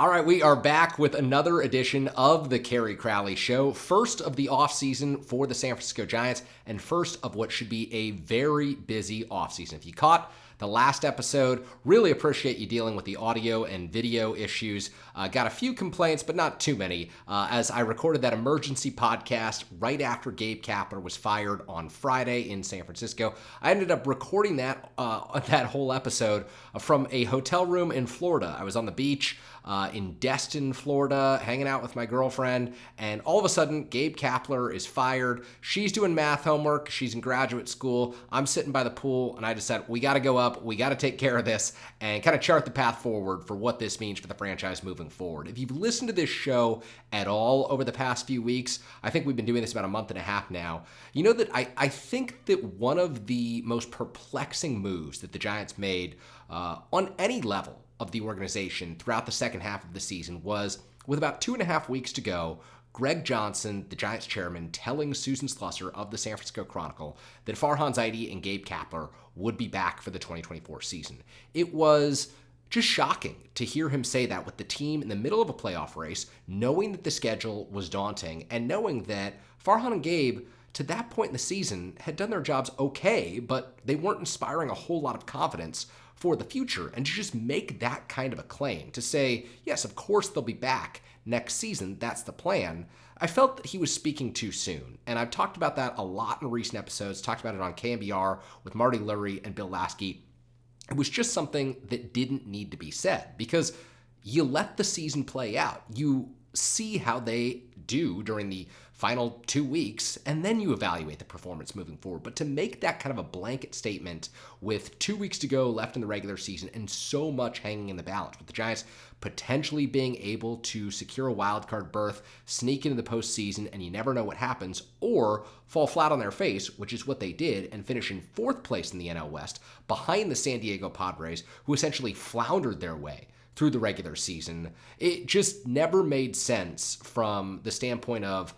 All right, we are back with another edition of the Kerry Crowley Show. First of the offseason for the San Francisco Giants, and first of what should be a very busy offseason. If you caught the last episode, really appreciate you dealing with the audio and video issues. Got a few complaints, but not too many, as I recorded that emergency podcast right after Gabe Kapler was fired on Friday in San Francisco. I ended up recording that whole episode from a hotel room in Florida. I was on the beach in Destin, Florida, hanging out with my girlfriend, and all of a sudden, Gabe Kapler is fired. She's doing math homework. She's in graduate school. I'm sitting by the pool, and I decided we got to go up. We got to take care of this and kind of chart the path forward for what this means for the franchise moving forward. If you've listened to this show at all over the past few weeks, I think we've been doing this about a month and a half now. You know that I think that one of the most perplexing moves that the Giants made on any level of the organization throughout the second half of the season was, with about 2.5 weeks to go, Greg Johnson, the Giants chairman, telling Susan Slusser of the San Francisco Chronicle that Farhan Zaidi and Gabe Kapler would be back for the 2024 season. It was just shocking to hear him say that with the team in the middle of a playoff race, knowing that the schedule was daunting, and knowing that Farhan and Gabe, to that point in the season, had done their jobs okay, but they weren't inspiring a whole lot of confidence for the future. And to just make that kind of a claim, to say, yes, of course they'll be back next season, that's the plan, I felt that he was speaking too soon. And I've talked about that a lot in recent episodes, talked about it on KMBR with Marty Lurie and Bill Lasky. It was just something that didn't need to be said, because you let the season play out. You see how they do during the final 2 weeks, and then you evaluate the performance moving forward. But to make that kind of a blanket statement with 2 weeks to go left in the regular season and so much hanging in the balance, with the Giants potentially being able to secure a wild card berth, sneak into the postseason, and you never know what happens, or fall flat on their face, which is what they did, and finish in 4th place in the NL West, behind the San Diego Padres, who essentially floundered their way through the regular season. It just never made sense from the standpoint of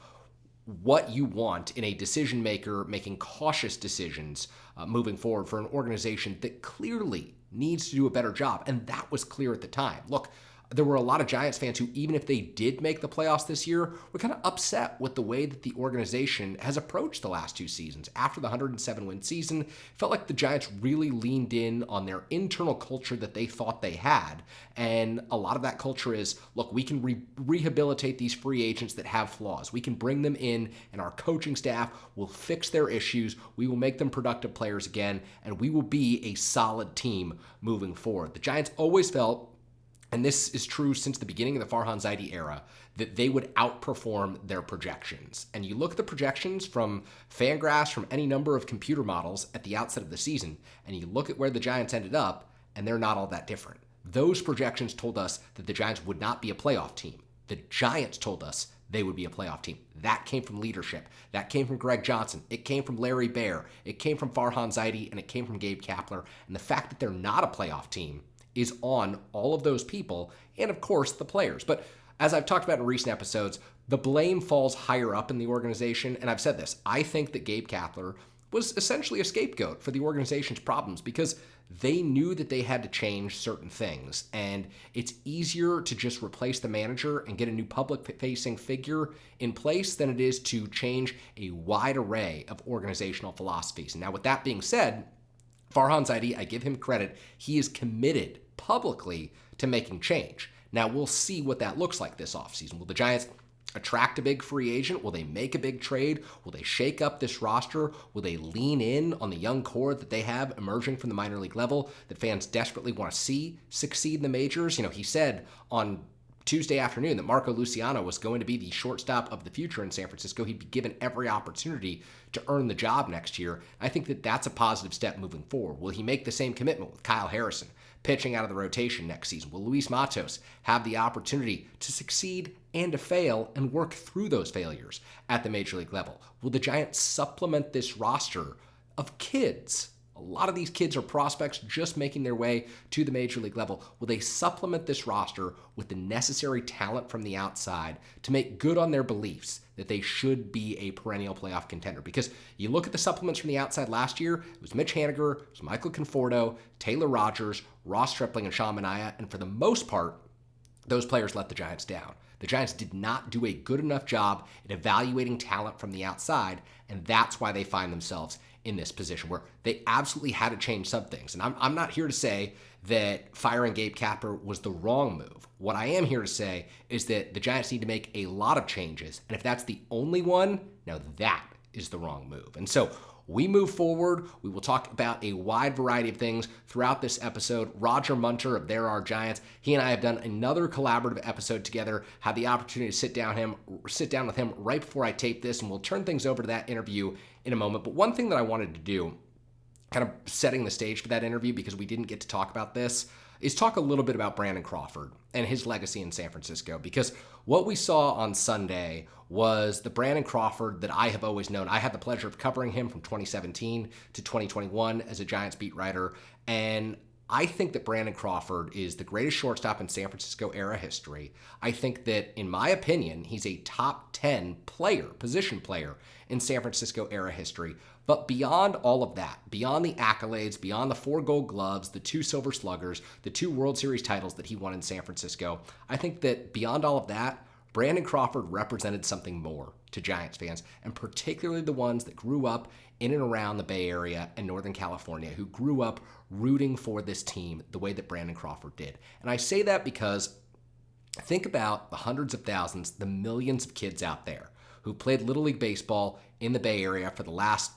what you want in a decision maker making cautious decisions moving forward for an organization that clearly needs to do a better job. And that was clear at the time. Look, there were a lot of Giants fans who, even if they did make the playoffs this year, were kind of upset with the way that the organization has approached the last 2 seasons. After the 107-win season, it felt like the Giants really leaned in on their internal culture that they thought they had. And a lot of that culture is, look, we can rehabilitate these free agents that have flaws. We can bring them in, and our coaching staff will fix their issues. We will make them productive players again, and we will be a solid team moving forward. The Giants always felt, and this is true since the beginning of the Farhan Zaidi era, that they would outperform their projections. And you look at the projections from Fangraphs, from any number of computer models at the outset of the season, and you look at where the Giants ended up, and they're not all that different. Those projections told us that the Giants would not be a playoff team. The Giants told us they would be a playoff team. That came from leadership. That came from Greg Johnson. It came from Larry Baer. It came from Farhan Zaidi, and it came from Gabe Kapler. And the fact that they're not a playoff team is on all of those people, and of course the players. But as I've talked about in recent episodes, the blame falls higher up in the organization, and I've said this, I think that Gabe Kapler was essentially a scapegoat for the organization's problems, because they knew that they had to change certain things, and it's easier to just replace the manager and get a new public-facing figure in place than it is to change a wide array of organizational philosophies. And now, with that being said, Farhan Zaidi, I give him credit, he is committed publicly to making change. Now, we'll see what that looks like this offseason. Will the Giants attract a big free agent? Will they make a big trade? Will they shake up this roster? Will they lean in on the young core that they have emerging from the minor league level that fans desperately want to see succeed in the majors? You know, he said on Tuesday afternoon that Marco Luciano was going to be the shortstop of the future in San Francisco. He'd be given every opportunity to earn the job next year. I think that that's a positive step moving forward. Will he make the same commitment with Kyle Harrison pitching out of the rotation next season? Will Luis Matos have the opportunity to succeed and to fail and work through those failures at the major league level? Will the Giants supplement this roster of kids? A lot of these kids are prospects just making their way to the major league level. Will they supplement this roster with the necessary talent from the outside to make good on their beliefs that they should be a perennial playoff contender? Because you look at the supplements from the outside last year, it was Mitch Haniger, it was Michael Conforto, Taylor Rogers, Ross Stripling, and Sean Manaea, and for the most part, those players let the Giants down. The Giants did not do a good enough job at evaluating talent from the outside, and that's why they find themselves in this position where they absolutely had to change some things. And I'm not here to say that firing Gabe Kapler was the wrong move. What I am here to say is that the Giants need to make a lot of changes, and if that's the only one, now that is the wrong move. And so we move forward. We will talk about a wide variety of things throughout this episode. Roger Munter of There Are Giants, he and I have done another collaborative episode together, had the opportunity to sit down with him right before I tape this, and we'll turn things over to that interview in a moment. But one thing that I wanted to do, kind of setting the stage for that interview because we didn't get to talk about this, is talk a little bit about Brandon Crawford and his legacy in San Francisco. Because what we saw on Sunday was the Brandon Crawford that I have always known. I had the pleasure of covering him from 2017 to 2021 as a Giants beat writer. And I think that Brandon Crawford is the greatest shortstop in San Francisco era history. I think that, in my opinion, he's a top 10 player, position player in San Francisco era history. But beyond all of that, beyond the accolades, beyond the 4 Gold Gloves, the 2 Silver Sluggers, the 2 World Series titles that he won in San Francisco, I think that beyond all of that, Brandon Crawford represented something more to Giants fans, and particularly the ones that grew up in and around the Bay Area and Northern California, who grew up rooting for this team the way that Brandon Crawford did. And I say that because think about the hundreds of thousands, the millions of kids out there who played Little League Baseball in the Bay Area for the last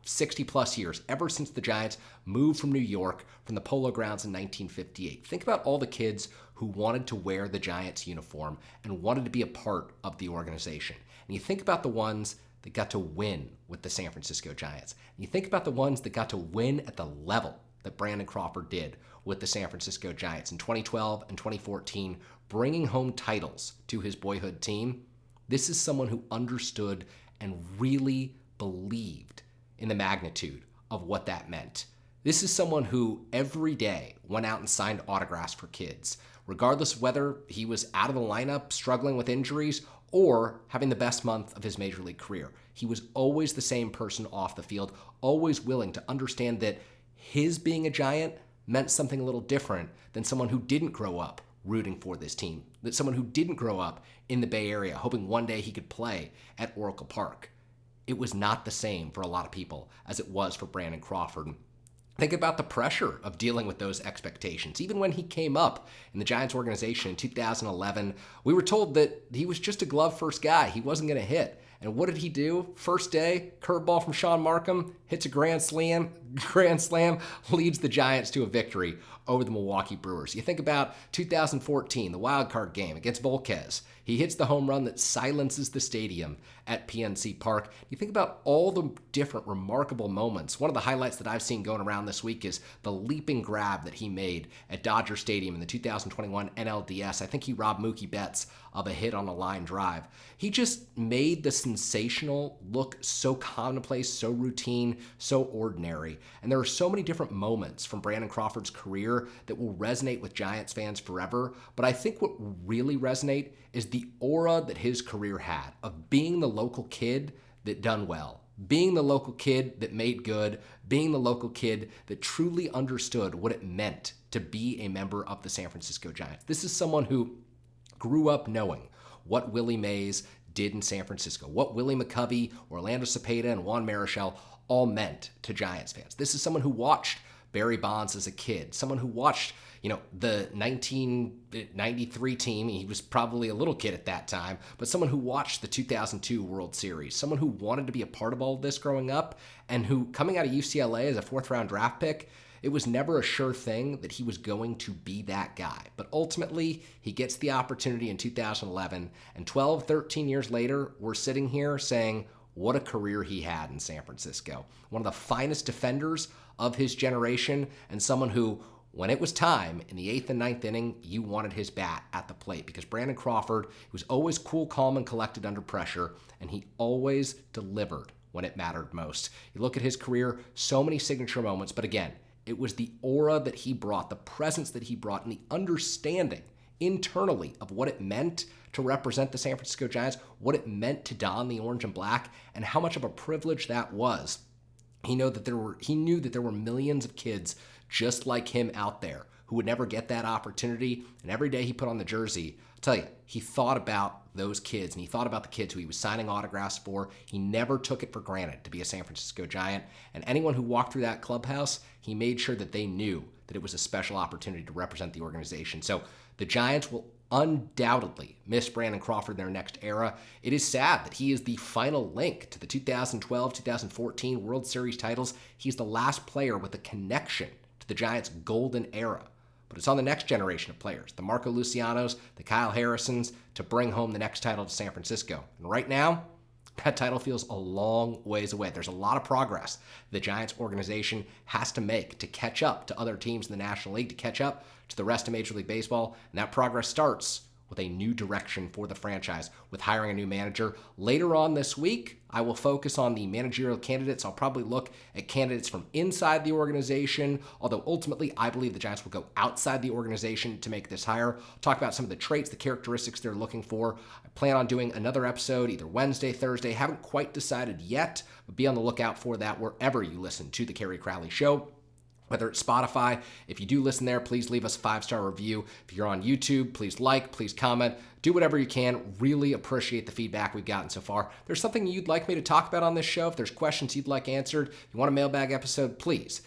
60 plus years, ever since the Giants moved from New York from the Polo Grounds in 1958. Think about all the kids who wanted to wear the Giants uniform and wanted to be a part of the organization. And you think about the ones that got to win with the San Francisco Giants. And you think about the ones that got to win at the level that Brandon Crawford did with the San Francisco Giants in 2012 and 2014, bringing home titles to his boyhood team. This is someone who understood and really believed in the magnitude of what that meant. This is someone who every day went out and signed autographs for kids, regardless of whether he was out of the lineup, struggling with injuries, or having the best month of his major league career. He was always the same person off the field, always willing to understand that his being a Giant meant something a little different than someone who didn't grow up rooting for this team, that someone who didn't grow up in the Bay Area, hoping one day he could play at Oracle Park. It was not the same for a lot of people as it was for Brandon Crawford. Think about the pressure of dealing with those expectations. Even when he came up in the Giants organization in 2011, we were told that he was just a glove first guy. He wasn't going to hit. And what did he do? First day, curveball from Sean Markham, hits a grand slam, leads the Giants to a victory over the Milwaukee Brewers. You think about 2014, the wild card game against Volquez. He hits the home run that silences the stadium at PNC Park. You think about all the different remarkable moments. One of the highlights that I've seen going around this week is the leaping grab that he made at Dodger Stadium in the 2021 NLDS. I think he robbed Mookie Betts of a hit on a line drive. He just made the sensational look so commonplace, so routine, so ordinary. And there are so many different moments from Brandon Crawford's career that will resonate with Giants fans forever. But I think what will really resonate is the aura that his career had of being the local kid that done well, being the local kid that made good, being the local kid that truly understood what it meant to be a member of the San Francisco Giants. This is someone who grew up knowing what Willie Mays did in San Francisco, what Willie McCovey, Orlando Cepeda, and Juan Marichal all meant to Giants fans. This is someone who watched Barry Bonds as a kid, someone who watched, the 1993 team. He was probably a little kid at that time, but someone who watched the 2002 World Series, someone who wanted to be a part of all of this growing up, and who, coming out of UCLA as a 4th-round draft pick, it was never a sure thing that he was going to be that guy. But ultimately, he gets the opportunity in 2011, and 12, 13 years later, we're sitting here saying, what a career he had in San Francisco. One of the finest defenders of his generation, and someone who, when it was time in the 8th and 9th inning, you wanted his bat at the plate, because Brandon Crawford was always cool, calm, and collected under pressure, and he always delivered when it mattered most. You look at his career, so many signature moments, but again, it was the aura that he brought, the presence that he brought, and the understanding internally of what it meant to represent the San Francisco Giants, what it meant to don the orange and black, and how much of a privilege that was. He knew that there were millions of kids just like him out there who would never get that opportunity. And every day he put on the jersey, I'll tell you, he thought about those kids, and he thought about the kids who he was signing autographs for. He never took it for granted to be a San Francisco Giant. And anyone who walked through that clubhouse, he made sure that they knew that it was a special opportunity to represent the organization. So the Giants will undoubtedly miss Brandon Crawford in their next era. It is sad that he is the final link to the 2012-2014 World Series titles. He's the last player with a connection to the Giants' golden era. But it's on the next generation of players, the Marco Lucianos, the Kyle Harrisons, to bring home the next title to San Francisco. And right now, that title feels a long ways away. There's a lot of progress the Giants organization has to make to catch up to other teams in the National League, to catch up to the rest of Major League Baseball. And that progress starts with a new direction for the franchise, with hiring a new manager. Later on this week, I will focus on the managerial candidates. I'll probably look at candidates from inside the organization, although ultimately I believe the Giants will go outside the organization to make this hire. I'll talk about some of the traits, the characteristics they're looking for. I plan on doing another episode either Wednesday, Thursday. Haven't quite decided yet, but be on the lookout for that wherever you listen to the Kerry Crowley Show. Whether it's Spotify, if you do listen there, please leave us a 5-star review. If you're on YouTube, please like, please comment, do whatever you can. Really appreciate the feedback we've gotten so far. If there's something you'd like me to talk about on this show, if there's questions you'd like answered, if you want a mailbag episode, please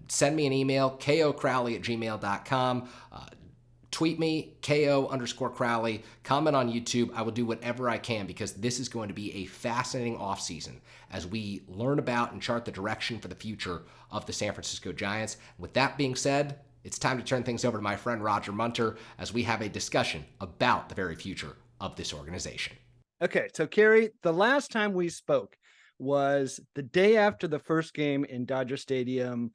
send me an email, kocrowley@gmail.com. Tweet me, KO_Crowley, comment on YouTube. I will do whatever I can because this is going to be a fascinating offseason as we learn about and chart the direction for the future of the San Francisco Giants. With that being said, it's time to turn things over to my friend Roger Munter as we have a discussion about the very future of this organization. Okay, so Kerry, the last time we spoke was the day after the first game in Dodger Stadium.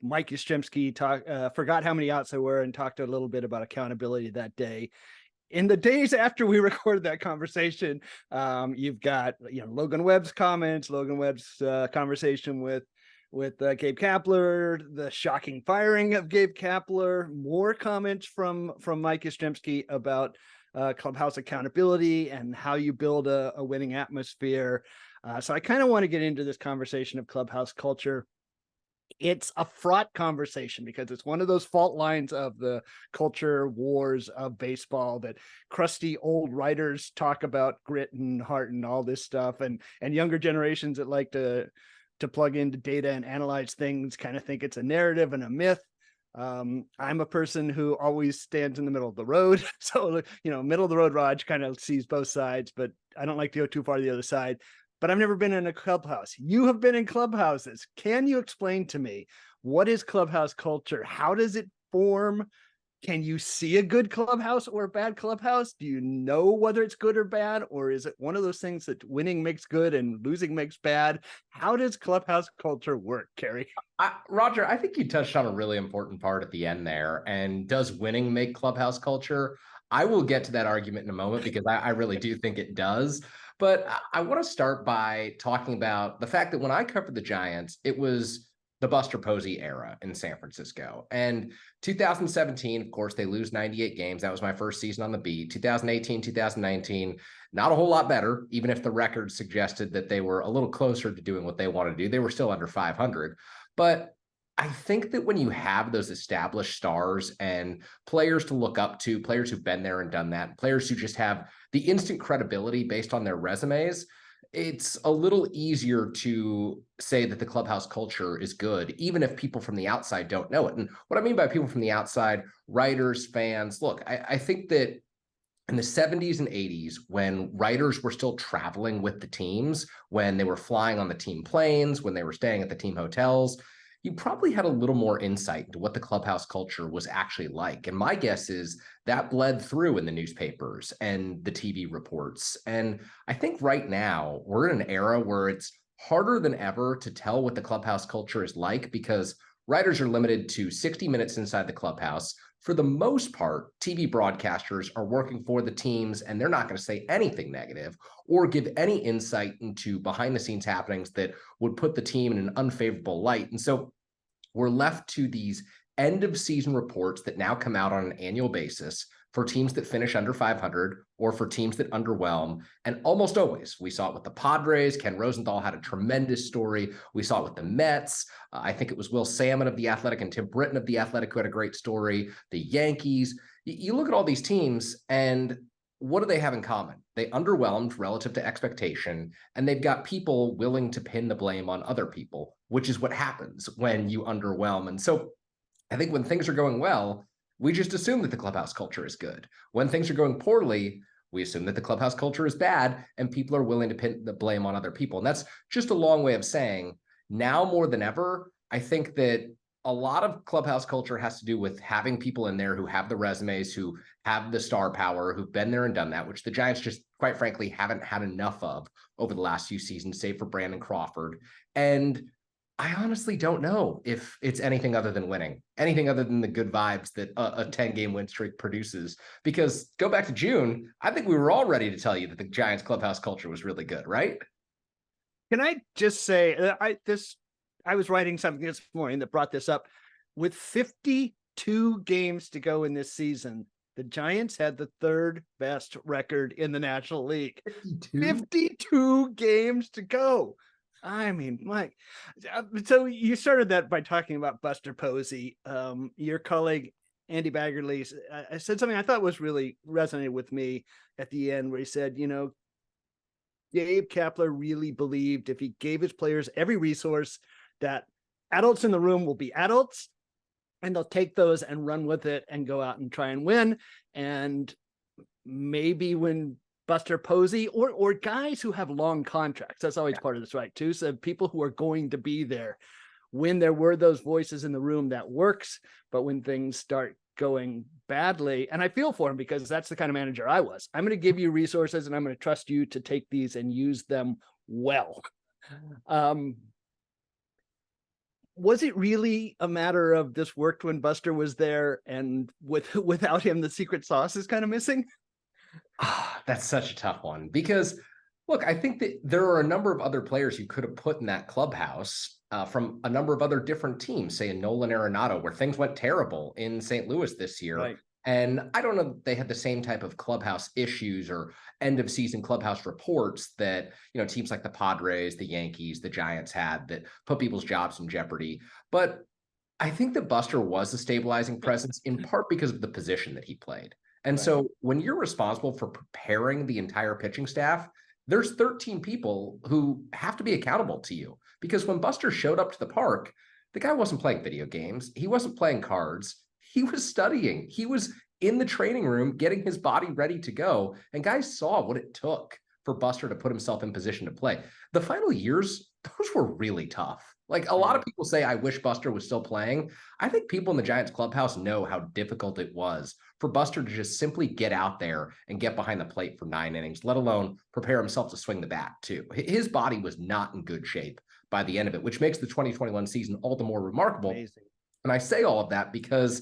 Mike Yastrzemski forgot how many outs there were and talked a little bit about accountability that day. In the days after we recorded that conversation, you've got Logan Webb's comments, Logan Webb's conversation with Gabe Kapler, the shocking firing of Gabe Kapler, more comments from Mike Yastrzemski about clubhouse accountability and how you build a winning atmosphere. So I kind of want to get into this conversation of clubhouse culture. It's a fraught conversation because it's one of those fault lines of the culture wars of baseball that crusty old writers talk about grit and heart and all this stuff, and younger generations that like to plug into data and analyze things kind of think it's a narrative and a myth. I'm a person who always stands in the middle of the road. So, middle of the road Raj kind of sees both sides, but I don't like to go too far to the other side. But I've never been in a clubhouse. You have been in clubhouses. Can you explain to me, what is clubhouse culture? How does it form? Can you see a good clubhouse or a bad clubhouse? Do you know whether it's good or bad? Or is it one of those things that winning makes good and losing makes bad? How does clubhouse culture work, Kerry? Roger, I think you touched on a really important part at the end there. And does winning make clubhouse culture? I will get to that argument in a moment because I really do think it does. But I want to start by talking about the fact that when I covered the Giants, it was the Buster Posey era in San Francisco. And 2017, of course, they lose 98 games. That was my first season on the beat. 2018, 2019, not a whole lot better, even if the record suggested that they were a little closer to doing what they wanted to do. They were still under 500. But I think that when you have those established stars and players to look up to, players who've been there and done that, players who just have the instant credibility based on their resumes, it's a little easier to say that the clubhouse culture is good, even if people from the outside don't know it. And what I mean by people from the outside, writers, fans, look, I think that in the 70s and 80s, when writers were still traveling with the teams, when they were flying on the team planes, when they were staying at the team hotels, you probably had a little more insight into what the clubhouse culture was actually like. And my guess is that bled through in the newspapers and the TV reports. And I think right now we're in an era where it's harder than ever to tell what the clubhouse culture is like because writers are limited to 60 minutes inside the clubhouse. For the most part, TV broadcasters are working for the teams and they're not going to say anything negative or give any insight into behind the scenes happenings that would put the team in an unfavorable light. And so we're left to these end of season reports that now come out on an annual basis for teams that finish under 500 or for teams that underwhelm. And almost always, we saw it with the Padres. Ken Rosenthal had a tremendous story. We saw it with the Mets. I think it was Will Salmon of The Athletic and Tim Britton of The Athletic who had a great story. The Yankees. You look at all these teams, and what do they have in common? They underwhelmed relative to expectation, and they've got people willing to pin the blame on other people, which is what happens when you underwhelm. And so I think when things are going well, we just assume that the clubhouse culture is good. When things are going poorly, we assume that the clubhouse culture is bad, and people are willing to pin the blame on other people. And that's just a long way of saying now more than ever, I think that a lot of clubhouse culture has to do with having people in there who have the resumes, who have the star power, who've been there and done that, which the Giants just, quite frankly, haven't had enough of over the last few seasons, save for Brandon Crawford. And I honestly don't know if it's anything other than winning, anything other than the good vibes that a 10-game win streak produces. Because go back to June, I think we were all ready to tell you that the Giants clubhouse culture was really good, right? Can I just say, I was writing something this morning that brought this up. With 52 games to go in this season, the Giants had the third best record in the National League. 52 games to go. I mean, Mike. So you started that by talking about Buster Posey. Your colleague, Andy Baggerly, said something I thought was really resonated with me at the end, where he said, Gabe Kapler really believed if he gave his players every resource, that adults in the room will be adults, and they'll take those and run with it and go out and try and win. And maybe when Buster Posey or guys who have long contracts, that's always part of this, right? Too. So people who are going to be there, when there were those voices in the room, that works. But when things start going badly, and I feel for him because that's the kind of manager I was. I'm going to give you resources and I'm going to trust you to take these and use them well. Was it really a matter of this worked when Buster was there, and without him, the secret sauce is kind of missing? That's such a tough one because, look, I think that there are a number of other players you could have put in that clubhouse from a number of other different teams, say in Nolan Arenado, where things went terrible in St. Louis this year. Right. And I don't know that they had the same type of clubhouse issues or end of season clubhouse reports that, teams like the Padres, the Yankees, the Giants had that put people's jobs in jeopardy. But I think that Buster was a stabilizing presence in part because of the position that he played. And so when you're responsible for preparing the entire pitching staff, there's 13 people who have to be accountable to you. Because when Buster showed up to the park, the guy wasn't playing video games. He wasn't playing cards. He was studying. He was in the training room getting his body ready to go. And guys saw what it took for Buster to put himself in position to play. The final years, those were really tough. Like a lot of people say, I wish Buster was still playing. I think people in the Giants clubhouse know how difficult it was for Buster to just simply get out there and get behind the plate for 9 innings, let alone prepare himself to swing the bat too. His body was not in good shape by the end of it, which makes the 2021 season all the more remarkable. Amazing. And I say all of that because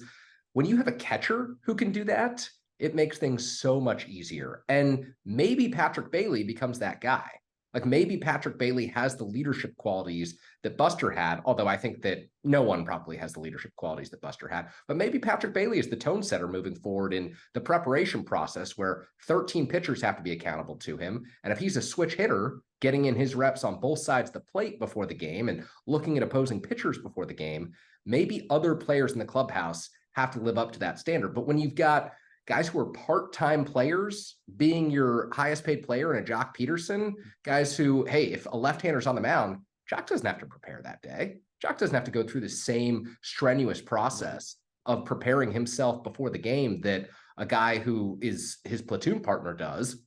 when you have a catcher who can do that, it makes things so much easier. And maybe Patrick Bailey becomes that guy. Like maybe Patrick Bailey has the leadership qualities that Buster had, although I think that no one probably has the leadership qualities that Buster had. But maybe Patrick Bailey is the tone setter moving forward in the preparation process where 13 pitchers have to be accountable to him. And if he's a switch hitter, getting in his reps on both sides of the plate before the game and looking at opposing pitchers before the game, maybe other players in the clubhouse have to live up to that standard. But when you've got guys who are part-time players being your highest paid player in a Jock Peterson, guys who, hey, if a left-hander's on the mound, Jock doesn't have to prepare that day. Jock doesn't have to go through the same strenuous process of preparing himself before the game that a guy who is his platoon partner does.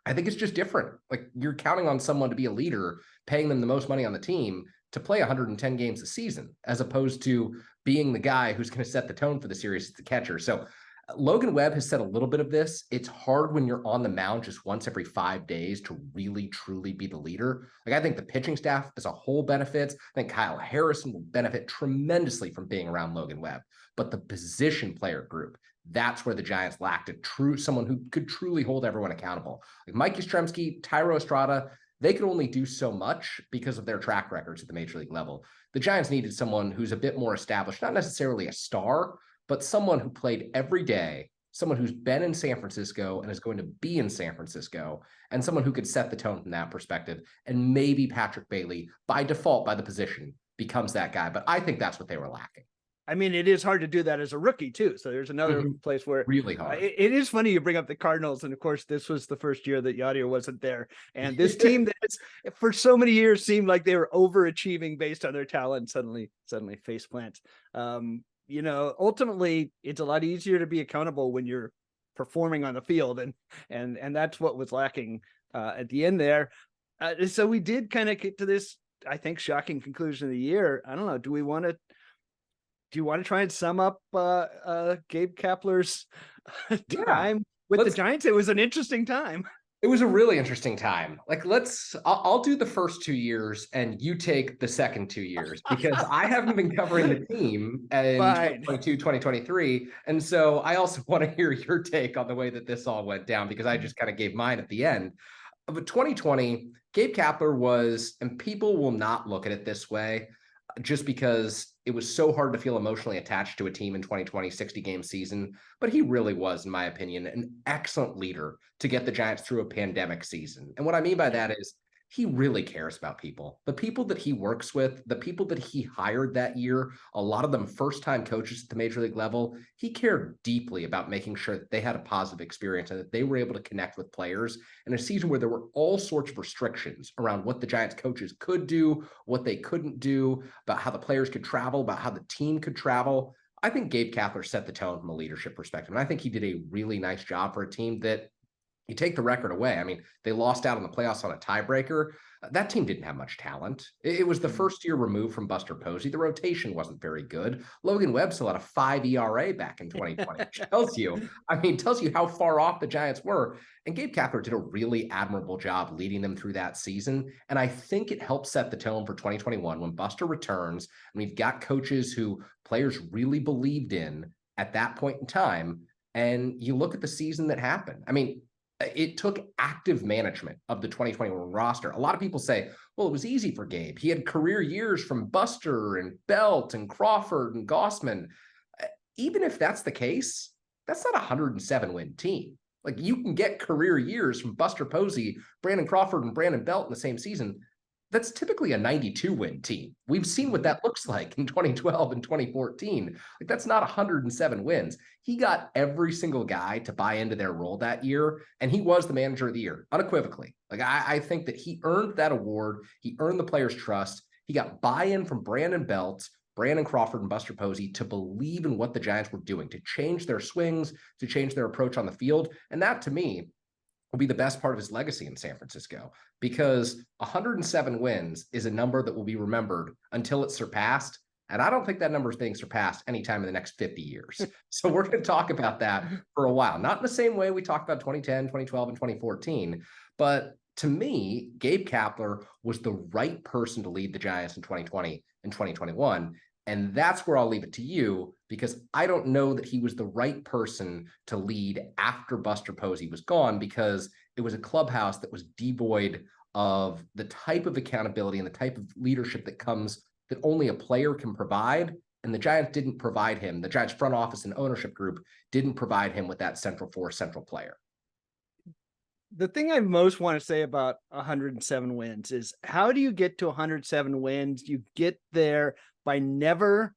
I think it's just different. Like you're counting on someone to be a leader, paying them the most money on the team to play 110 games a season, as opposed to being the guy who's going to set the tone for the series as the catcher. So Logan Webb has said a little bit of this. It's hard when you're on the mound just once every 5 days to really, truly be the leader. Like I think the pitching staff as a whole benefits. I think Kyle Harrison will benefit tremendously from being around Logan Webb. But the position player group, that's where the Giants lacked someone who could truly hold everyone accountable. Like Mike Yastrzemski, Tyro Estrada, they could only do so much because of their track records at the major league level. The Giants needed someone who's a bit more established, not necessarily a star, but someone who played every day someone who's been in San Francisco and is going to be in San Francisco, and someone who could set the tone from that perspective. And maybe Patrick Bailey, by default, by the position, becomes that guy. But I think that's what they were lacking. I mean, it is hard to do that as a rookie too. So there's another place where really hard. It is funny you bring up the Cardinals, and of course, this was the first year that Yadier wasn't there, and this team that for so many years seemed like they were overachieving based on their talent suddenly face plants. Ultimately, it's a lot easier to be accountable when you're performing on the field, and that's what was lacking at the end there. So we did kind of get to this, I think, shocking conclusion of the year. I don't know. Do you want to try and sum up Gabe Kapler's time with the Giants? It was an interesting time. It was a really interesting time. Like, I'll do the first 2 years and you take the second 2 years, because I haven't been covering the team in 2022, 2023. And so I also want to hear your take on the way that this all went down, because I just kind of gave mine at the end. But 2020, Gabe Kapler was, and people will not look at it this way, just because it was so hard to feel emotionally attached to a team in 2020, 60-game season. But he really was, in my opinion, an excellent leader to get the Giants through a pandemic season. And what I mean by that is he really cares about people. The people that he works with, the people that he hired that year, a lot of them first-time coaches at the major league level, he cared deeply about making sure that they had a positive experience and that they were able to connect with players in a season where there were all sorts of restrictions around what the Giants coaches could do, what they couldn't do, about how the players could travel, about how the team could travel. I think Gabe Kapler set the tone from a leadership perspective. And I think he did a really nice job for a team that, you take the record away, I mean, they lost out in the playoffs on a tiebreaker. That team didn't have much talent. It was the first year removed from Buster Posey. The rotation wasn't very good. Logan Webb still had a 5 ERA back in 2020, which tells you how far off the Giants were. And Gabe Kapler did a really admirable job leading them through that season. And I think it helped set the tone for 2021 when Buster returns, and we've got coaches who players really believed in at that point in time. And you look at the season that happened. I mean, it took active management of the 2021 roster. A lot of people say, well, it was easy for Gabe. He had career years from Buster and Belt and Crawford and Gossman. Even if that's the case, that's not a 107-win team. Like, you can get career years from Buster Posey, Brandon Crawford, and Brandon Belt in the same season. That's typically a 92-win team. We've seen what that looks like in 2012 and 2014. Like, that's not 107 wins. He got every single guy to buy into their role that year, and he was the manager of the year, unequivocally. Like, I think that he earned that award. He earned the players' trust. He got buy-in from Brandon Belt, Brandon Crawford, and Buster Posey to believe in what the Giants were doing, to change their swings, to change their approach on the field. And that, to me, will be the best part of his legacy in San Francisco, because 107 wins is a number that will be remembered until it's surpassed. And I don't think that number is being surpassed anytime in the next 50 years. So we're going to talk about that for a while, not in the same way we talked about 2010, 2012, and 2014. But to me, Gabe Kapler was the right person to lead the Giants in 2020 and 2021. And that's where I'll leave it to you, because I don't know that he was the right person to lead after Buster Posey was gone, because it was a clubhouse that was devoid of the type of accountability and the type of leadership that only a player can provide. And the Giants didn't provide him. The Giants front office and ownership group didn't provide him with that central player. The thing I most want to say about 107 wins is, how do you get to 107 wins? You get there by never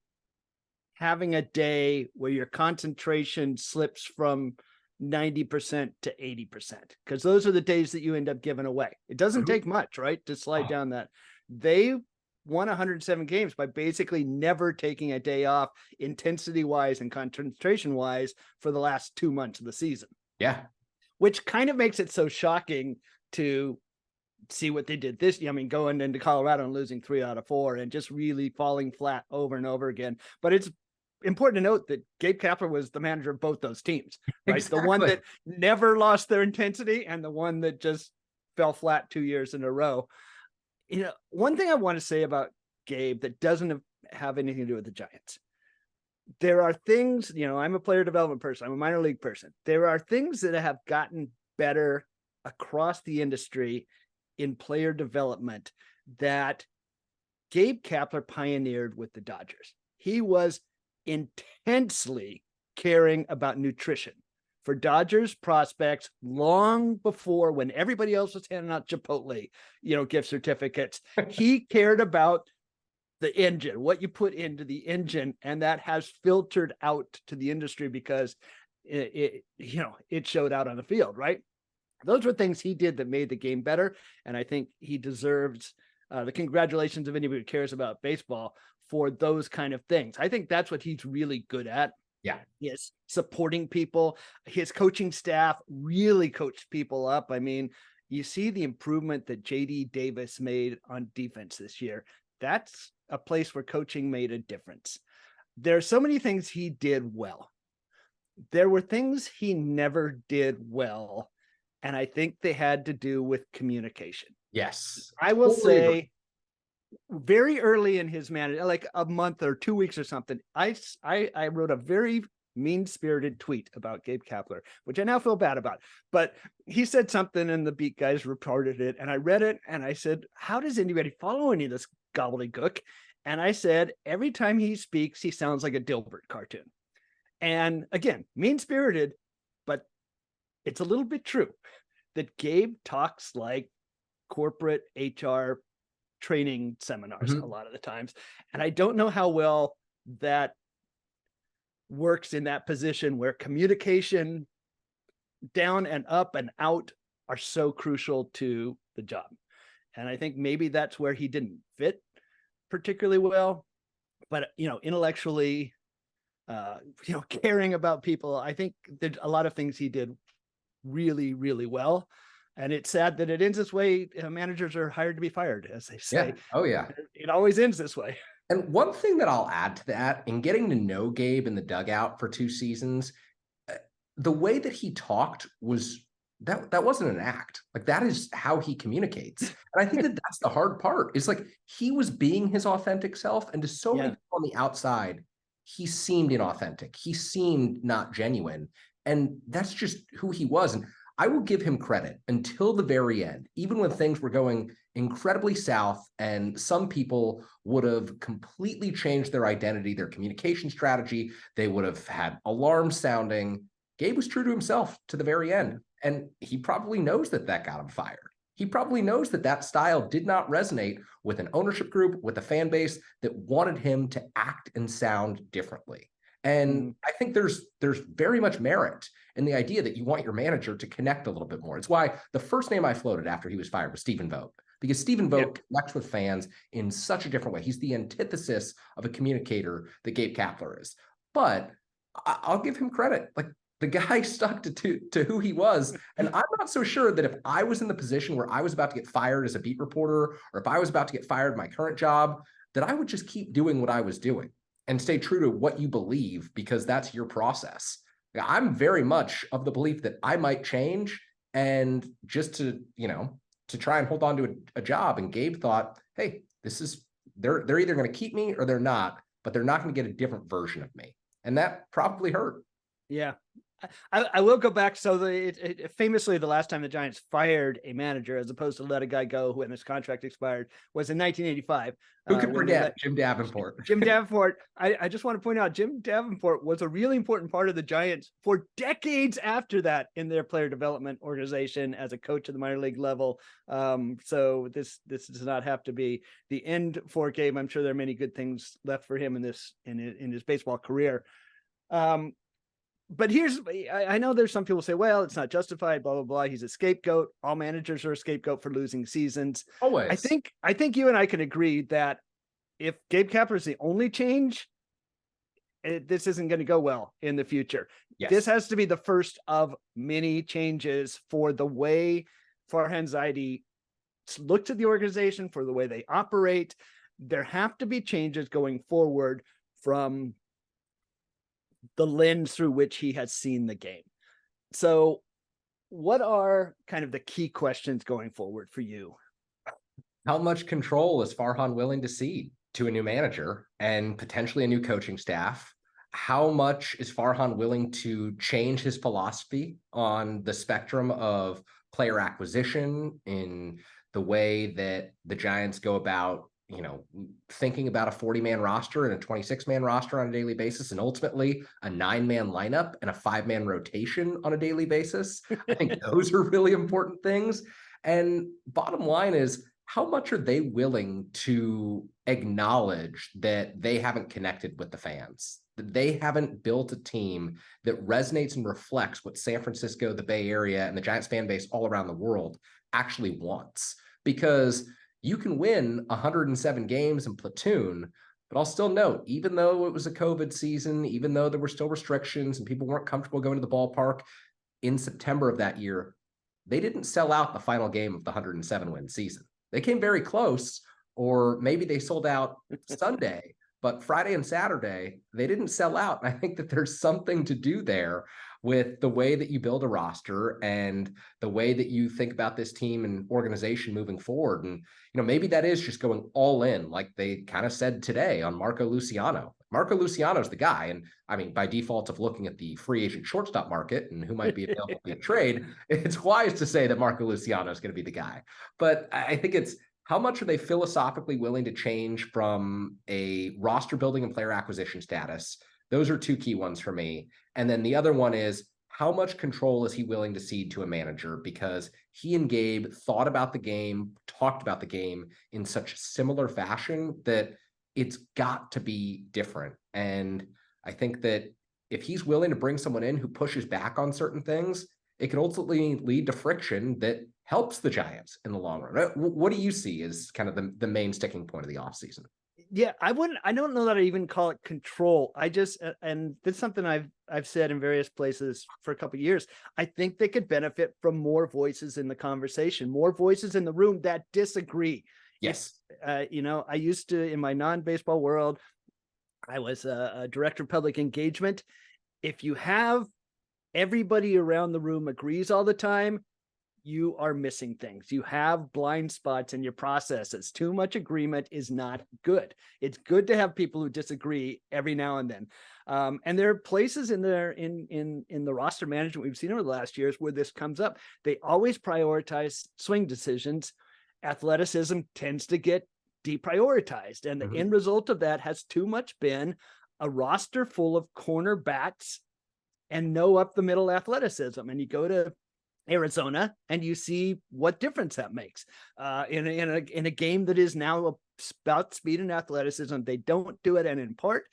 having a day where your concentration slips from 90% to 80%, because those are the days that you end up giving away. It doesn't take much, right, to slide down that. They won 107 games by basically never taking a day off, intensity-wise and concentration-wise, for the last 2 months of the season. Yeah. Which kind of makes it so shocking to see what they did this year. I mean, going into Colorado and losing 3 out of 4 and just really falling flat over and over again. But it's important to note that Gabe Kapler was the manager of both those teams, right? Exactly. The one that never lost their intensity and the one that just fell flat 2 years in a row. You know, one thing I want to say about Gabe that doesn't have anything to do with the Giants. There are things, you know, I'm a player development person. I'm a minor league person. There are things that have gotten better across the industry in player development that Gabe Kapler pioneered with the Dodgers. He was intensely caring about nutrition. for Dodgers prospects long before, when everybody else was handing out Chipotle, gift certificates. He cared about the engine, what you put into the engine, and that has filtered out to the industry because it showed out on the field, right? Those were things he did that made the game better, and I think he deserves the congratulations of anybody who cares about baseball for those kind of things. I think that's what he's really good at. Yeah. Yes, supporting people. His coaching staff really coached people up. I mean, you see the improvement that JD Davis made on defense this year. That's a place where coaching made a difference. There are so many things he did well. There were things he never did well, and I think they had to do with communication. Yes. I will say very early in his management, like a month or 2 weeks or something, I wrote a very mean-spirited tweet about Gabe Kapler, which I now feel bad about. But he said something and the beat guys reported it, and I read it and I said, how does anybody follow any of this gobbledygook? And I said, every time he speaks, he sounds like a Dilbert cartoon. And again, mean-spirited, but it's a little bit true that Gabe talks like corporate HR training seminars a lot of the times. And I don't know how well that works in that position where communication down and up and out are so crucial to the job. And I think maybe that's where he didn't fit particularly well, but intellectually, caring about people, I think there's a lot of things he did really, really well. And it's sad that it ends this way. Managers are hired to be fired, as they say. Yeah. Oh, yeah. It always ends this way. And one thing that I'll add to that, in getting to know Gabe in the dugout for 2 seasons, the way that he talked was that wasn't an act. Like, that is how he communicates. And I think that that's the hard part, is like, he was being his authentic self. And to so many people on the outside, he seemed inauthentic. He seemed not genuine. And that's just who he was. And I will give him credit until the very end, even when things were going incredibly south and some people would have completely changed their identity, their communication strategy. They would have had alarms sounding. Gabe was true to himself to the very end. And he probably knows that got him fired. He probably knows that style did not resonate with an ownership group, with a fan base that wanted him to act and sound differently. And I think there's very much merit in the idea that you want your manager to connect a little bit more. It's why the first name I floated after he was fired was Stephen Vogt, because Stephen Vogt connects with fans in such a different way. He's the antithesis of a communicator that Gabe Kapler is. But I'll give him credit. Like, the guy stuck to who he was. And I'm not so sure that if I was in the position where I was about to get fired as a beat reporter, or if I was about to get fired in my current job, that I would just keep doing what I was doing and stay true to what you believe, because that's your process. I'm very much of the belief that I might change, and just to try and hold on to a job. And Gabe thought, hey, they're either going to keep me or they're not, but they're not going to get a different version of me. And that probably hurt. Yeah. I will go back. So famously, the last time the Giants fired a manager as opposed to let a guy go when his contract expired was in 1985. Who could forget Jim Davenport? Jim Davenport. I just want to point out, Jim Davenport was a really important part of the Giants for decades after that in their player development organization as a coach at the minor league level. So this does not have to be the end for Gabe. I'm sure there are many good things left for him in his baseball career. But I know there's some people say, well, it's not justified, blah, blah, blah. He's a scapegoat. All managers are a scapegoat for losing seasons. Always. I think you and I can agree that if Gabe Kapler is the only change, this isn't going to go well in the future. Yes. This has to be the first of many changes for the way Farhan Zaidi looks at the organization, for the way they operate. There have to be changes going forward from the lens through which he has seen the game. So what are kind of the key questions going forward for you? How much control is Farhan willing to cede to a new manager and potentially a new coaching staff? How much is Farhan willing to change his philosophy on the spectrum of player acquisition, in the way that the Giants go about, thinking about a 40-man roster and a 26-man roster on a daily basis, and ultimately a 9-man lineup and a 5-man rotation on a daily basis. I think those are really important things. And bottom line is, how much are they willing to acknowledge that they haven't connected with the fans, that they haven't built a team that resonates and reflects what San Francisco, the Bay Area, and the Giants fan base all around the world actually wants? Because you can win 107 games in platoon, but I'll still note, even though it was a COVID season, even though there were still restrictions and people weren't comfortable going to the ballpark in September of that year, they didn't sell out the final game of the 107-win season. They came very close, or maybe they sold out Sunday, but Friday and Saturday, they didn't sell out. And I think that there's something to do there with the way that you build a roster and the way that you think about this team and organization moving forward. And, maybe that is just going all in, like they kind of said today on Marco Luciano. Marco Luciano's the guy. And I mean, by default of looking at the free agent shortstop market and who might be available via trade, it's wise to say that Marco Luciano is going to be the guy. But I think it's, how much are they philosophically willing to change from a roster building and player acquisition status? Those are two key ones for me. And then the other one is, how much control is he willing to cede to a manager? Because he and Gabe thought about the game, talked about the game in such similar fashion that it's got to be different. And I think that if he's willing to bring someone in who pushes back on certain things, it can ultimately lead to friction that helps the Giants in the long run. What do you see as kind of the main sticking point of the offseason? Yeah, I don't know that I even call it control. I just, and that's something I've said in various places for a couple of years. I think they could benefit from more voices in the conversation, more voices in the room that disagree. Yes. I used to, in my non-baseball world, I was a director of public engagement. If you have everybody around the room agrees all the time, you are missing things. You have blind spots in your processes. Too much agreement is not good. It's good to have people who disagree every now and then. And there are places in there in the roster management we've seen over the last years where this comes up. They always prioritize swing decisions. Athleticism tends to get deprioritized. And the end result of that has too much been a roster full of cornerbacks and no up the middle athleticism. And you go to Arizona and you see what difference that makes in a game that is now about speed and athleticism. They don't do it. And in part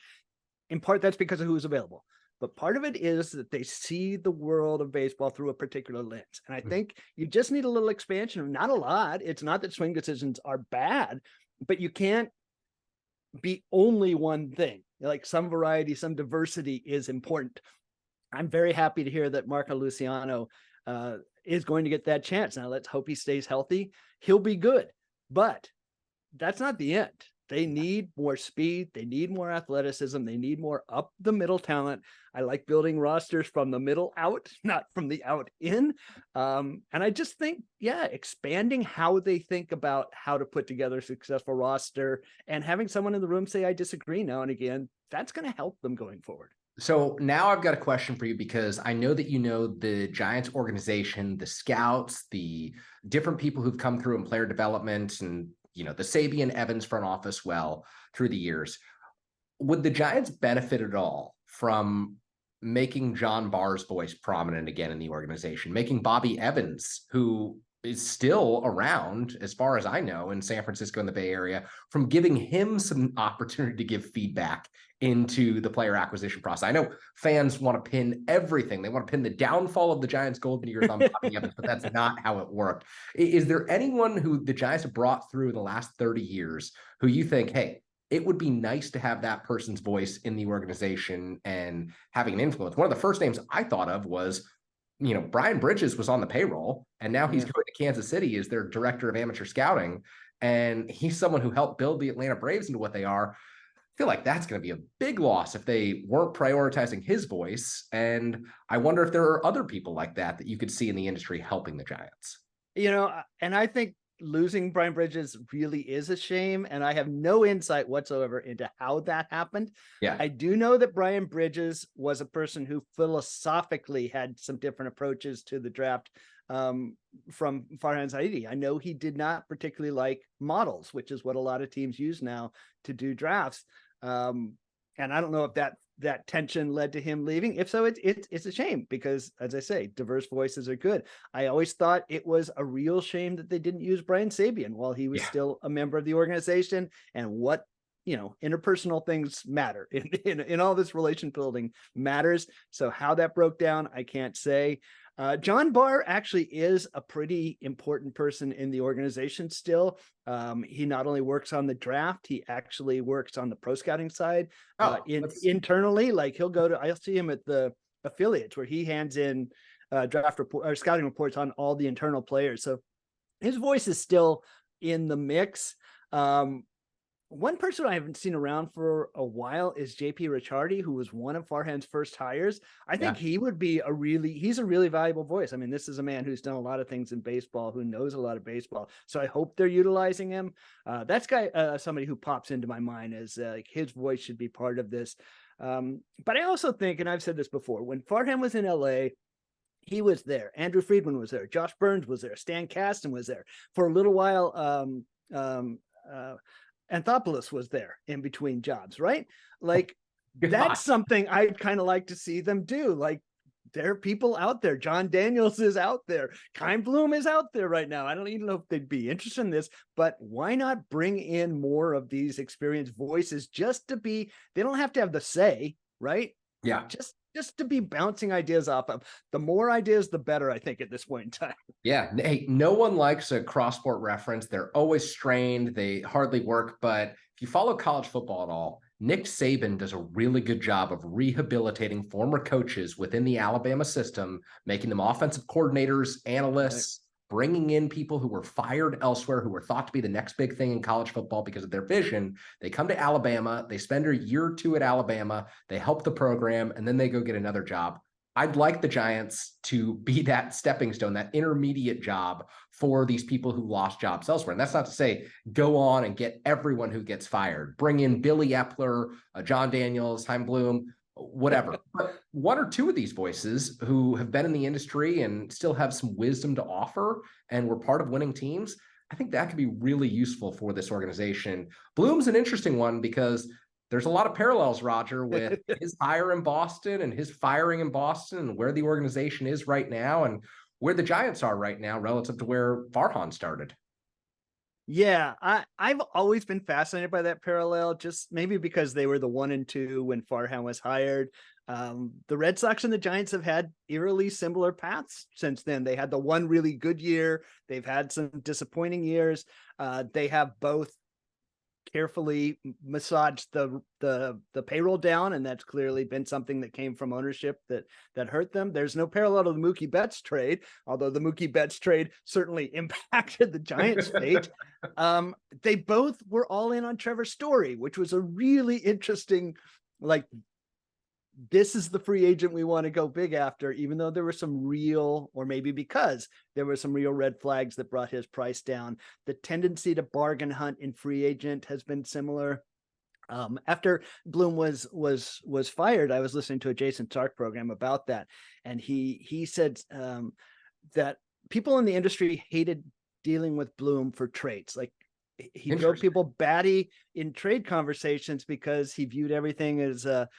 that's because of who's available. But part of it is that they see the world of baseball through a particular lens. And I think you just need a little expansion, not a lot. It's not that swing decisions are bad, but you can't be only one thing. Like, some variety, some diversity is important. I'm very happy to hear that Marco Luciano is going to get that chance. Now let's hope he stays healthy. He'll be good, but that's not the end. They need more speed. They need more athleticism. They need more up the middle talent. I like building rosters from the middle out, not from the out in. And I just think, expanding how they think about how to put together a successful roster and having someone in the room say, I disagree now and again, that's going to help them going forward. So now I've got a question for you, because I know that the Giants organization, the scouts, the different people who've come through in player development, and the Sabian Evans front office through the years. Would the Giants benefit at all from making John Barr's voice prominent again in the organization, making Bobby Evans, who is still around, as far as I know, in San Francisco and the Bay Area, from giving him some opportunity to give feedback into the player acquisition process? I know fans want to pin everything. They want to pin the downfall of the Giants' golden years on Bobby Evans, but that's not how it worked. Is there anyone who the Giants have brought through in the last 30 years who you think, hey, it would be nice to have that person's voice in the organization and having an influence? One of the first names I thought of was, Brian Bridges was on the payroll, and now he's going to Kansas City as their director of amateur scouting. And he's someone who helped build the Atlanta Braves into what they are. I feel like that's going to be a big loss if they weren't prioritizing his voice. And I wonder if there are other people like that you could see in the industry helping the Giants. And I think losing Brian Bridges really is a shame, and I have no insight whatsoever into how that happened. Yeah. I do know that Brian Bridges was a person who philosophically had some different approaches to the draft from Farhan Zaidi. I know he did not particularly like models, which is what a lot of teams use now to do drafts. And I don't know if that tension led to him leaving. If so, it's a shame because, as I say, diverse voices are good. I always thought it was a real shame that they didn't use Brian Sabian while he was still a member of the organization. And what, interpersonal things matter in all this relation building matters. So how that broke down, I can't say. John Barr actually is a pretty important person in the organization still. He not only works on the draft, he actually works on the pro scouting side internally. Like I'll see him at the affiliates where he hands in draft report or scouting reports on all the internal players. So his voice is still in the mix. One person I haven't seen around for a while is JP Ricciardi, who was one of Farhan's first hires. I think he would be he's a really valuable voice. I mean, this is a man who's done a lot of things in baseball, who knows a lot of baseball. So I hope they're utilizing him. That's somebody who pops into my mind as his voice should be part of this. But I also think, and I've said this before, when Farhan was in LA, he was there. Andrew Friedman was there. Josh Burns was there. Stan Kasten was there. For a little while, Anthopoulos was there in between jobs, right? Like that's something I'd kind of like to see them do. Like there are people out there. John Daniels is out there. Keim Bloom is out there right now. I don't even know if they'd be interested in this, but why not bring in more of these experienced voices they don't have to have the say, right? Yeah. Just to be bouncing ideas off of. The more ideas, the better, I think, at this point in time. Yeah. Hey, no one likes a cross-sport reference. They're always strained. They hardly work. But if you follow college football at all, Nick Saban does a really good job of rehabilitating former coaches within the Alabama system, making them offensive coordinators, analysts, bringing in people who were fired elsewhere, who were thought to be the next big thing in college football because of their vision. They come to Alabama, they spend a year or two at Alabama, they help the program, and then they go get another job. I'd like the Giants to be that stepping stone, that intermediate job for these people who lost jobs elsewhere. And that's not to say go on and get everyone who gets fired. Bring in Billy Epler, John Daniels, Keim Bloom, whatever. But one or two of these voices who have been in the industry and still have some wisdom to offer and were part of winning teams, I think that could be really useful for this organization. Bloom's an interesting one because there's a lot of parallels, Roger, with his hire in Boston and his firing in Boston and where the organization is right now and where the Giants are right now relative to where Farhan started. Yeah, I've always been fascinated by that parallel, just maybe because they were the 1 and 2 when Farhan was hired. The Red Sox and the Giants have had eerily similar paths since then. They had the one really good year. They've had some disappointing years. They have both carefully massaged the payroll down, and that's clearly been something that came from ownership that hurt them. There's no parallel to the Mookie Betts trade, although the Mookie Betts trade certainly impacted the Giants' fate. They both were all in on Trevor Story, which was a really interesting, like, this is the free agent we want to go big after, even though there were some real, or maybe because there were some real red flags that brought his price down. The tendency to bargain hunt in free agent has been similar. After Bloom was fired, I was listening to a Jason Stark program about that, and he said that people in the industry hated dealing with Bloom for trades. Like, he drove people batty in trade conversations because he viewed everything as a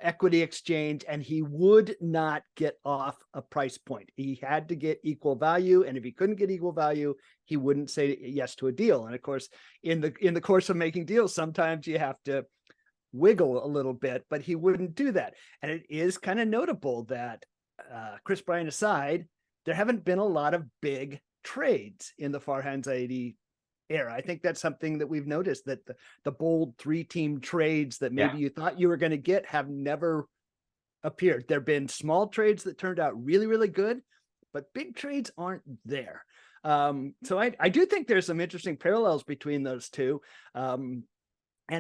equity exchange, and he would not get off a price point. He had to get equal value, and if he couldn't get equal value, he wouldn't say yes to a deal. And of course, in the course of making deals, sometimes you have to wiggle a little bit, but he wouldn't do that. And it is kind of notable that Chris Bryant aside, there haven't been a lot of big trades in the Farhan Zaidi era. I think that's something that we've noticed, that the bold 3-team trades that maybe you thought you were going to get have never appeared. There've been small trades that turned out really, really good, but big trades aren't there. So I do think there's some interesting parallels between those two. And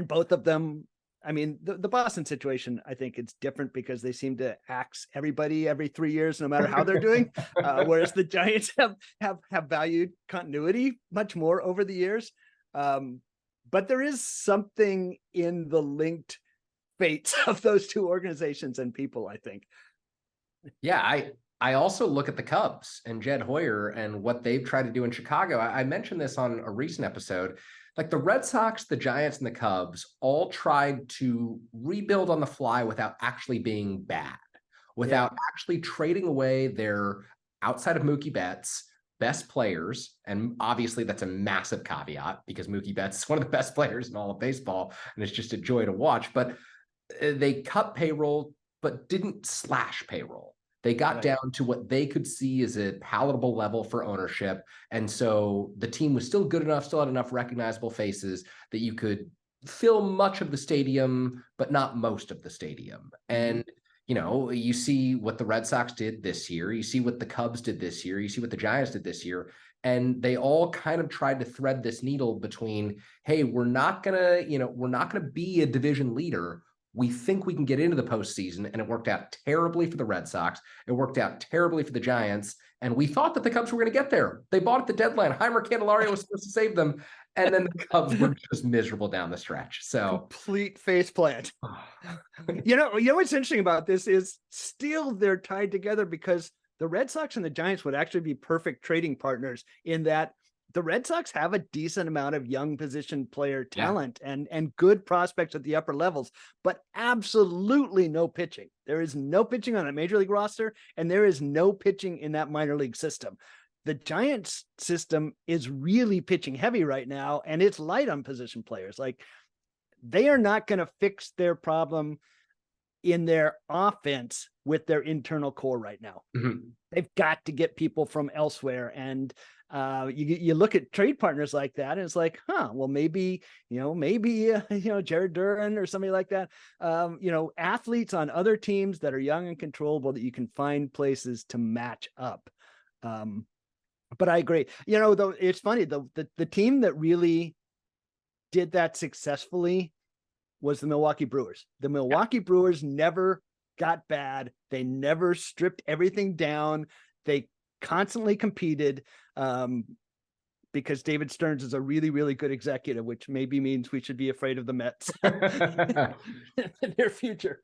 both of them I mean, the Boston situation, I think it's different because they seem to axe everybody every 3 years, no matter how they're doing. Whereas the Giants have valued continuity much more over the years. But there is something in the linked fates of those two organizations and people, I think. Yeah, I also look at the Cubs and Jed Hoyer and what they've tried to do in Chicago. I mentioned this on a recent episode. Like the Red Sox, the Giants, and the Cubs all tried to rebuild on the fly without actually being bad, without actually trading away their, outside of Mookie Betts, best players. And obviously that's a massive caveat because Mookie Betts is one of the best players in all of baseball, and it's just a joy to watch. But they cut payroll, but didn't slash payroll. They got down to what they could see as a palatable level for ownership. And so the team was still good enough, still had enough recognizable faces that you could fill much of the stadium, but not most of the stadium. And, you know, you see what the Red Sox did this year. You see what the Cubs did this year. You see what the Giants did this year. And they all kind of tried to thread this needle between, hey, we're not going to be a division leader. We think we can get into the postseason, and it worked out terribly for the Red Sox. It worked out terribly for the Giants, and we thought that the Cubs were going to get there. They bought at the deadline. Heimer Candelario was supposed to save them, and then the Cubs were just miserable down the stretch. So complete faceplant. You know what's interesting about this is still they're tied together because the Red Sox and the Giants would actually be perfect trading partners in that the Red Sox have a decent amount of young position player talent and good prospects at the upper levels, but absolutely no pitching. There is no pitching on a major league roster, and there is no pitching in that minor league system. The Giants system is really pitching heavy right now, and it's light on position players. Like, they are not going to fix their problem in their offense with their internal core right now. They've got to get people from elsewhere. And you look at trade partners like that, and it's like, well, maybe Jared Duran or somebody like that, athletes on other teams that are young and controllable that you can find places to match up. But I agree. Though it's funny, the team that really did that successfully was the Milwaukee Brewers. The Milwaukee Brewers never got bad. They never stripped everything down. They constantly competed because David Stearns is a really, really good executive, which maybe means we should be afraid of the Mets in their future.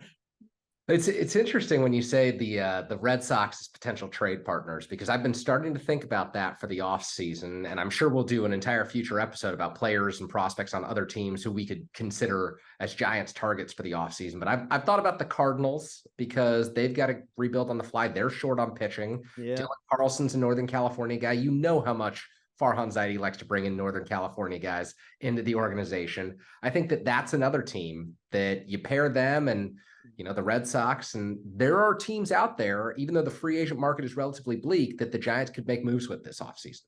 It's interesting when you say the Red Sox as potential trade partners, because I've been starting to think about that for the offseason, and I'm sure we'll do an entire future episode about players and prospects on other teams who we could consider as Giants targets for the offseason. But I've thought about the Cardinals because they've got to rebuild on the fly. They're short on pitching. Dylan Carlson's a Northern California guy. You know how much Farhan Zaidi likes to bring in Northern California guys into the organization. I think that that's another team that you pair them and the Red Sox, and there are teams out there, even though the free agent market is relatively bleak, that the Giants could make moves with this offseason.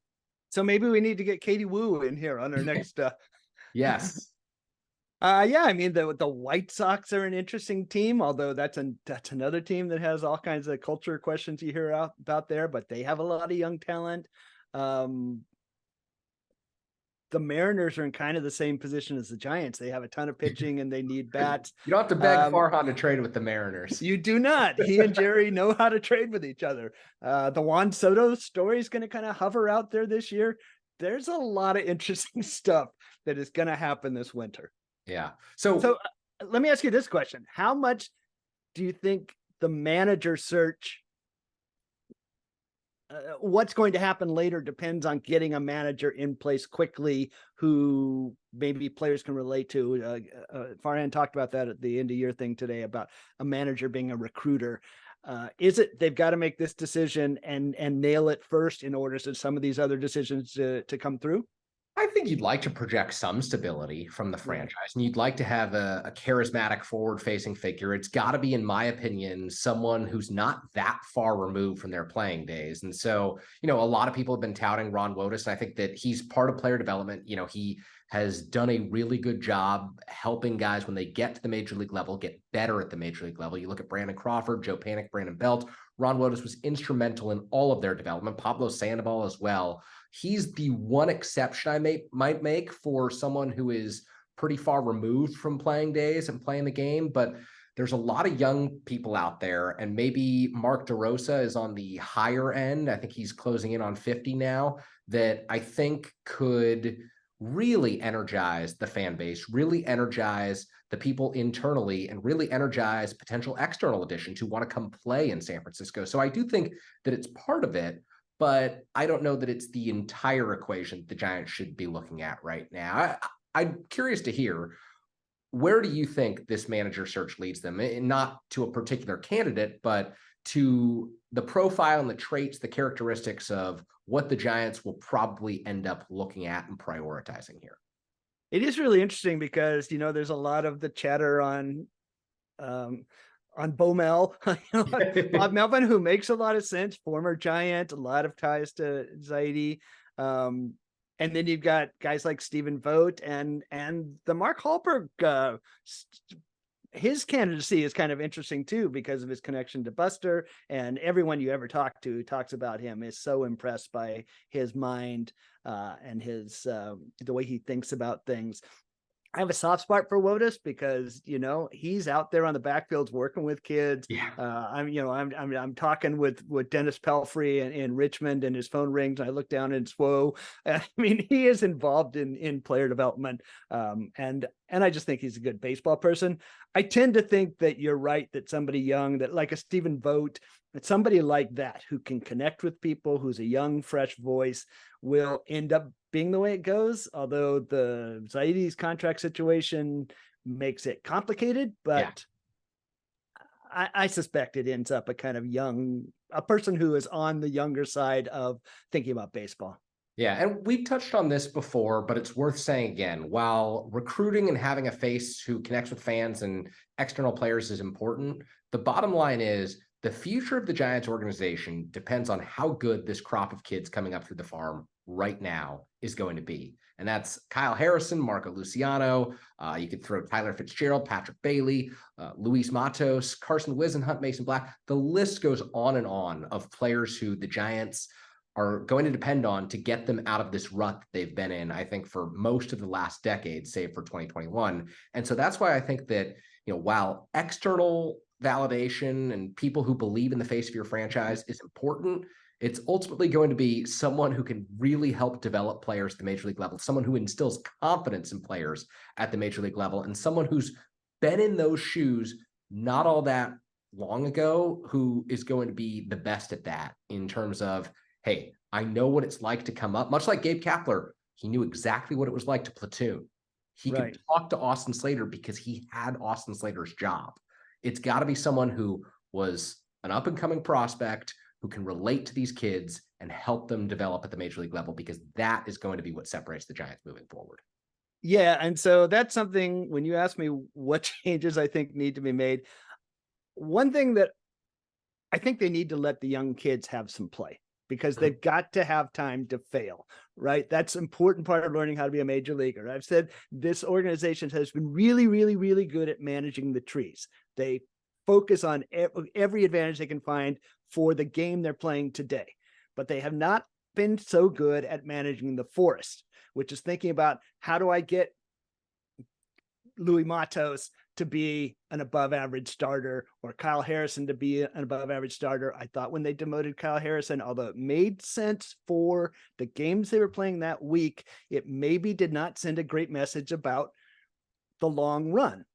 So maybe we need to get Katie Woo in here on our next. Yes. I mean, the White Sox are an interesting team, although that's another team that has all kinds of culture questions you hear about there, but they have a lot of young talent. The Mariners are in kind of the same position as the Giants. They have a ton of pitching and they need bats. You don't have to beg Farhan to trade with the Mariners. You do not. He and Jerry know how to trade with each other. The Juan Soto story is going to kind of hover out there this year. There's a lot of interesting stuff that is going to happen this winter. Yeah. So let me ask you this question. How much do you think the manager search, what's going to happen later depends on getting a manager in place quickly who maybe players can relate to. Farhan talked about that at the end of year thing today about a manager being a recruiter. Is it they've got to make this decision and nail it first in order for some of these other decisions to come through? I think you'd like to project some stability from the franchise, and you'd like to have a charismatic forward-facing figure. It's got to be, in my opinion, someone who's not that far removed from their playing days. And so, a lot of people have been touting Ron Wotus, and I think that he's part of player development. He has done a really good job helping guys when they get to the major league level get better at the major league level. You look at Brandon Crawford, Joe Panik, Brandon Belt. Ron Wotus was instrumental in all of their development. Pablo Sandoval as well. He's the one exception I might make for someone who is pretty far removed from playing days and playing the game, but there's a lot of young people out there, and maybe Mark DeRosa is on the higher end. I think he's closing in on 50 now, that I think could really energize the fan base, really energize the people internally, and really energize potential external additions who want to come play in San Francisco. So I do think that it's part of it, but I don't know that it's the entire equation the Giants should be looking at right now. I'm curious to hear, where do you think this manager search leads them? And not to a particular candidate, but to the profile and the traits, the characteristics of what the Giants will probably end up looking at and prioritizing here. It is really interesting because, there's a lot of the chatter on Bomel, Bob Melvin, who makes a lot of sense, former Giant, a lot of ties to Zaidi. And then you've got guys like Stephen Vogt and the Mark Hallberg, his candidacy is kind of interesting too, because of his connection to Buster, and everyone you ever talk to who talks about him is so impressed by his mind and his the way he thinks about things. I have a soft spot for Wotus because, he's out there on the backfields working with kids. Yeah. I'm talking with Dennis Pelfrey in Richmond, and his phone rings and I look down and it's whoa. I mean, he is involved in player development. And I just think he's a good baseball person. I tend to think that you're right, that somebody young, that like a Stephen Vogt, that somebody like that who can connect with people, who's a young, fresh voice, will end up being the way it goes. Although the Zaidi's contract situation makes it complicated, but yeah. I suspect it ends up a kind of a person who is on the younger side of thinking about baseball. Yeah, and we've touched on this before, but it's worth saying again. While recruiting and having a face who connects with fans and external players is important, the bottom line is the future of the Giants organization depends on how good this crop of kids coming up through the farm right now is going to be. And that's Kyle Harrison, Marco Luciano. You could throw Tyler Fitzgerald, Patrick Bailey, Luis Matos, Carson Wisenhunt, Mason Black. The list goes on and on of players who the Giants are going to depend on to get them out of this rut that they've been in, I think, for most of the last decade, save for 2021. And so that's why I think that, while external validation and people who believe in the face of your franchise is important, it's ultimately going to be someone who can really help develop players at the major league level, someone who instills confidence in players at the major league level, and someone who's been in those shoes not all that long ago, who is going to be the best at that in terms of, hey, I know what it's like to come up. Much like Gabe Kapler, he knew exactly what it was like to platoon. He could talk to Austin Slater because he had Austin Slater's job. It's got to be someone who was an up-and-coming prospect who can relate to these kids and help them develop at the major league level, because that is going to be what separates the Giants moving forward. Yeah, and so that's something, when you ask me what changes I think need to be made, one thing that I think they need to let the young kids have some play, because they've got to have time to fail, right? That's an important part of learning how to be a major leaguer. I've said this organization has been really, really, really good at managing the trees. They focus on every advantage they can find for the game they're playing today, but they have not been so good at managing the forest, which is thinking about, how do I get Louis Matos to be an above average starter, or Kyle Harrison to be an above average starter. I thought when they demoted Kyle Harrison, although it made sense for the games they were playing that week, it maybe did not send a great message about the long run.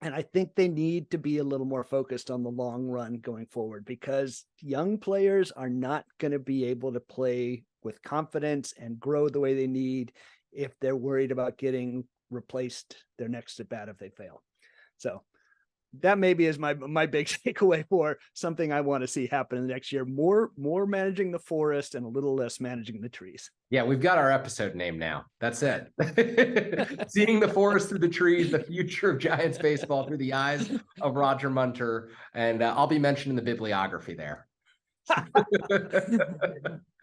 And I think they need to be a little more focused on the long run going forward, because young players are not going to be able to play with confidence and grow the way they need if they're worried about getting replaced their next at bat if they fail. So that maybe is my big takeaway for something I want to see happen in the next year. More managing the forest and a little less managing the trees. Yeah, we've got our episode name now. That's it. Seeing the forest through the trees, the future of Giants baseball through the eyes of Roger Munter. And I'll be mentioned in the bibliography there.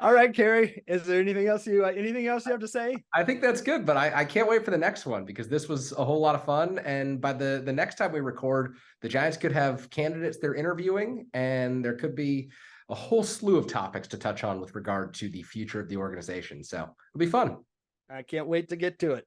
All right, Kerry, is there anything else you have to say? I think that's good, but I can't wait for the next one, because this was a whole lot of fun. And by the next time we record, the Giants could have candidates they're interviewing, and there could be a whole slew of topics to touch on with regard to the future of the organization. So it'll be fun. I can't wait to get to it.